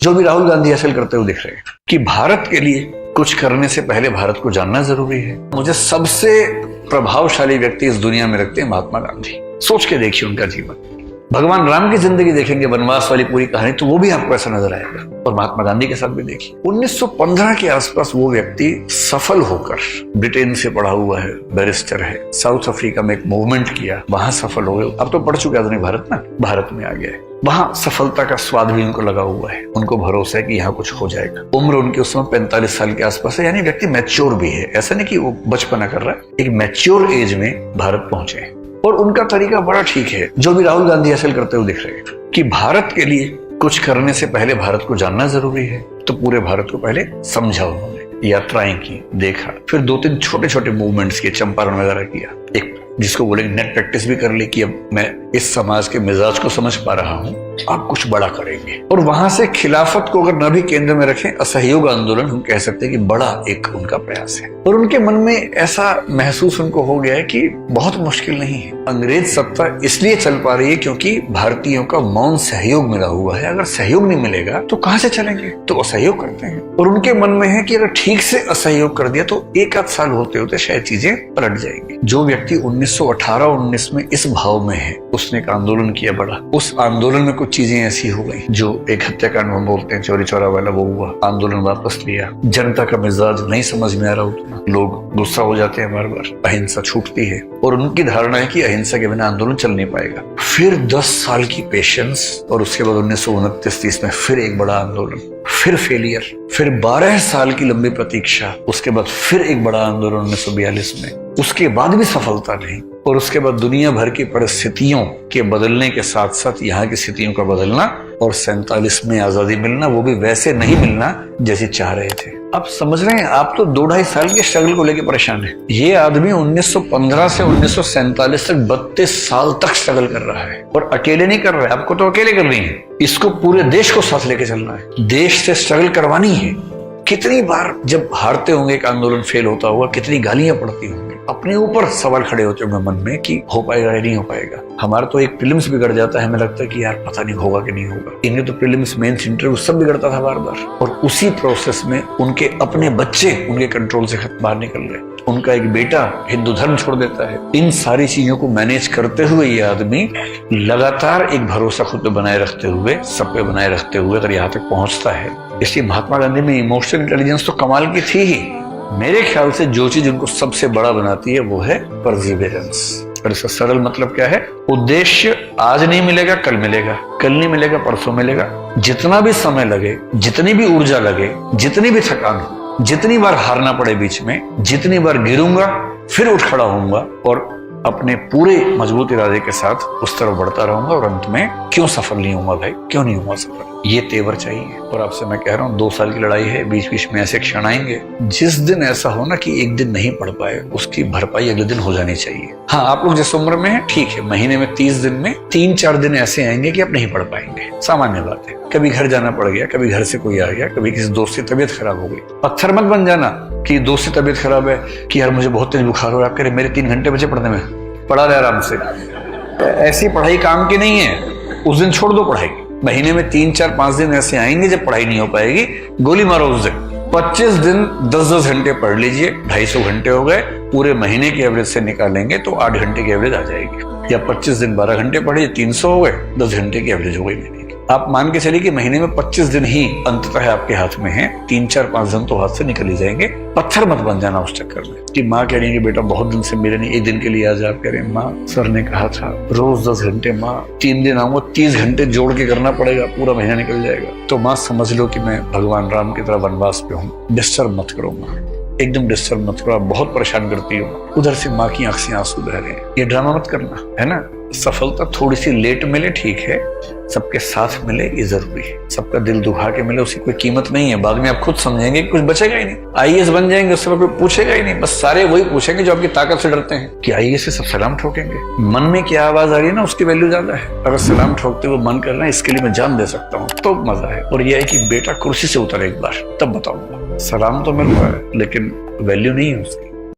जो भी राहुल गांधी हासिल करते हुए दिख रहे हैं कि भारत के लिए कुछ करने से पहले भारत को जानना जरूरी है। मुझे सबसे प्रभावशाली व्यक्ति इस दुनिया में रखते हैं महात्मा गांधी। सोच के देखिए उनका जीवन। भगवान राम की जिंदगी देखेंगे, वनवास वाली पूरी कहानी, तो वो भी आपको ऐसा नजर आएगा। और महात्मा गांधी के साथ भी देखिए 1915 के आसपास वो व्यक्ति सफल होकर, ब्रिटेन से पढ़ा हुआ है, बैरिस्टर है, साउथ अफ्रीका में एक मूवमेंट किया, वहां सफल हो गए। अब तो पढ़ चुके आधुनिक भारत ना, भारत में आ गए। वहां सफलता का स्वाद भी उनको लगा हुआ है। उनको भरोसा है कि यहाँ कुछ हो जाएगा। उम्र उनकी उस समय 45 साल के आसपास है, यानी व्यक्ति मैच्योर भी है। ऐसा नहीं कि वो बचपना कर रहा है, एक मैच्योर एज में भारत पहुंचे। और उनका तरीका बड़ा ठीक है, जो भी राहुल गांधी हासिल करते हुए दिख रहे हैं कि भारत के लिए कुछ करने से पहले भारत को जानना जरूरी है। तो पूरे भारत को पहले समझा उन्होंने, यात्राएं की, देखा, फिर 2-3 छोटे छोटे मूवमेंट्स किए, चंपारण वगैरह किया, एक जिसको बोलेंगे नेट प्रैक्टिस भी कर ली कि अब मैं इस समाज के मिजाज को समझ पा रहा हूं, आप कुछ बड़ा करेंगे। और वहां से खिलाफत को अगर न भी केंद्र में रखें, असहयोग आंदोलन हम कह सकते हैं कि बड़ा एक उनका प्रयास है। और उनके मन में ऐसा महसूस उनको हो गया है कि बहुत मुश्किल नहीं है, अंग्रेज सत्ता इसलिए चल पा रही है क्योंकि भारतीयों का मौन सहयोग मिला हुआ है। अगर सहयोग नहीं मिलेगा तो कहां से चलेंगे, तो असहयोग करते हैं। और उनके मन में है कि अगर ठीक से असहयोग कर दिया तो 1 आध साल होते होते शायद चीजें पलट जाएंगी। जो व्यक्ति 1918-19 में इस भाव में है, उसने एक आंदोलन किया बड़ा। उस आंदोलन में कुछ चीजें ऐसी हो गई, जो एक हत्याकांड हम बोलते हैं, चोरी चोरा वाला, वो हुआ। आंदोलन वापस लिया, जनता का मिजाज नहीं समझ में आ रहा उतना, लोग गुस्सा हो जाते हैं बार बार, अहिंसा छूटती है। और उनकी धारणा है कि अहिंसा के बिना आंदोलन चल नहीं पाएगा। फिर 10 साल की पेशेंस, और उसके बाद 1929-30 में फिर एक बड़ा आंदोलन, फिर फेलियर, फिर 12 साल की लंबी प्रतीक्षा, उसके बाद फिर एक बड़ा आंदोलन 1942 में, उसके बाद भी सफलता नहीं। और उसके बाद दुनिया भर की परिस्थितियों के बदलने के साथ साथ यहाँ की स्थितियों का बदलना, और 47 में आजादी मिलना, वो भी वैसे नहीं मिलना जैसे चाह रहे थे। आप समझ रहे हैं, आप तो 2-2.5 साल के स्ट्रगल को लेकर परेशान है। ये आदमी 1915 से 1947 तक 32 साल तक स्ट्रगल कर रहा है। और अकेले नहीं कर रहा है, आपको तो अकेले करनी है, इसको पूरे देश को साथ लेके चलना है, देश से स्ट्रगल करवानी है। कितनी बार जब हारते होंगे, एक आंदोलन फेल होता होगा, कितनी गालियां पड़ती होंगी, अपने ऊपर सवाल खड़े होते होंगे मन में कि हो पाएगा या नहीं हो पाएगा। हमारा तो एक प्रीलिम्स बिगड़ जाता है, हमें लगता है कि यार पता नहीं होगा कि नहीं होगा। इन्हें तो प्रीलिम्स, मेंस, इंटरव्यू सब बिगड़ता था बार बार। और उसी प्रोसेस में उनके अपने बच्चे उनके कंट्रोल से बाहर निकल रहे, उनका एक बेटा हिंदू धर्म छोड़ देता है। इन सारी चीजों को मैनेज करते हुए ये आदमी लगातार एक भरोसा खुद पे बनाए रखते हुए, सब पे बनाए रखते हुए अगर यहाँ तक पहुंचता है। इसलिए महात्मा गांधी में इमोशनल इंटेलिजेंस तो कमाल की थी ही। मेरे ख्याल से जो चीज उनको सबसे बड़ा बनाती है वो है परसिवियरेंस। और इसका सरल मतलब क्या है, उद्देश्य आज नहीं मिलेगा, कल मिलेगा, कल नहीं मिलेगा, परसों मिलेगा। जितना भी समय लगे, जितनी भी ऊर्जा लगे, जितनी भी थकान हो, जितनी बार हारना पड़े बीच में, जितनी बार गिरूंगा फिर उठ खड़ा होऊंगा और अपने पूरे मजबूत इरादे के साथ उस तरफ बढ़ता रहूंगा। और अंत में क्यों सफल नहीं होऊंगा भाई, क्यों नहीं होऊंगा सफल, ये तेवर चाहिए। और आपसे मैं कह रहा हूँ 2 साल की लड़ाई है, बीच बीच में ऐसे क्षण आएंगे। जिस दिन ऐसा हो ना कि एक दिन नहीं पढ़ पाए, उसकी भरपाई अगले दिन हो जानी चाहिए। हाँ, आप लोग जिस उम्र में है ठीक है, महीने में 30 दिन में 3-4 दिन ऐसे आएंगे कि आप नहीं पढ़ पाएंगे, सामान्य बात है। कभी घर जाना पड़ गया, कभी घर से कोई आ गया, कभी किसी दोस्त की तबीयत खराब हो गई। पत्थर मत बन जाना कि दोस्त की तबीयत खराब है कि यार मुझे बहुत तेज बुखार हो रहा है, आप कह रहे मेरे 3 घंटे बचे पढ़ने में, पढ़ा रहे आराम से। ऐसी पढ़ाई काम की नहीं है, उस दिन छोड़ दो पढ़ाई। महीने में 3-4-5 दिन ऐसे आएंगे जब पढ़ाई नहीं हो पाएगी, गोली मारो उस दिन। 25 दिन 10-10 घंटे पढ़ लीजिए, 250 घंटे हो गए, पूरे महीने की एवरेज से निकालेंगे तो 8 घंटे की एवरेज आ जाएगी। या 25 दिन 12 घंटे पढ़िए, 300 हो गए, 10 घंटे की एवरेज हो गई महीने की। आप मान के चलिए कि महीने में 25 दिन ही अंततः आपके हाथ में है, 3-4-5 दिन तो हाथ से निकल ही जाएंगे। पत्थर मत बन जाना उस चक्कर में कि माँ कह रही है कि बेटा बहुत दिन से मिले नहीं, एक दिन के लिए आ जा। आप कह रहे हैं माँ सर ने कहा था रोज 10 घंटे, माँ 3 दिन आऊंगा, 30 घंटे जोड़ के करना पड़ेगा, पूरा महीना निकल जाएगा। तो माँ समझ लो कि मैं भगवान राम की तरह वनवास पे हूँ, डिस्टर्ब मत करो माँ, एकदम डिस्टर्ब मत करो, आप बहुत परेशान करती हो। उधर से माँ की आंख से आंसू बह रहे हैं, ये ड्रामा मत करना, है ना। सफलता थोड़ी सी लेट मिले ठीक है, सबके साथ मिले ये जरूरी है, सबका दिल दुखा के मिले उसकी कोई कीमत नहीं है। बाद में आप खुद समझेंगे कि कुछ बचेगा ही नहीं, IAS बन जाएंगे, उससे कोई पूछेगा ही नहीं, बस सारे वही पूछेंगे जो आपकी ताकत से डरते हैं कि IAS से सब सलाम ठोकेंगे। मन में क्या आवाज आ रही है ना, उसकी वैल्यू ज्यादा है। अगर सलाम ठोकते हुए मन कर रहा है इसके लिए मैं जान दे सकता हूँ, तो मजा है। और यह है कि बेटा कुर्सी से उतर एक बार, तब बताऊंगा। सलाम तो मिल रहा है लेकिन वैल्यू नहीं है उसकी।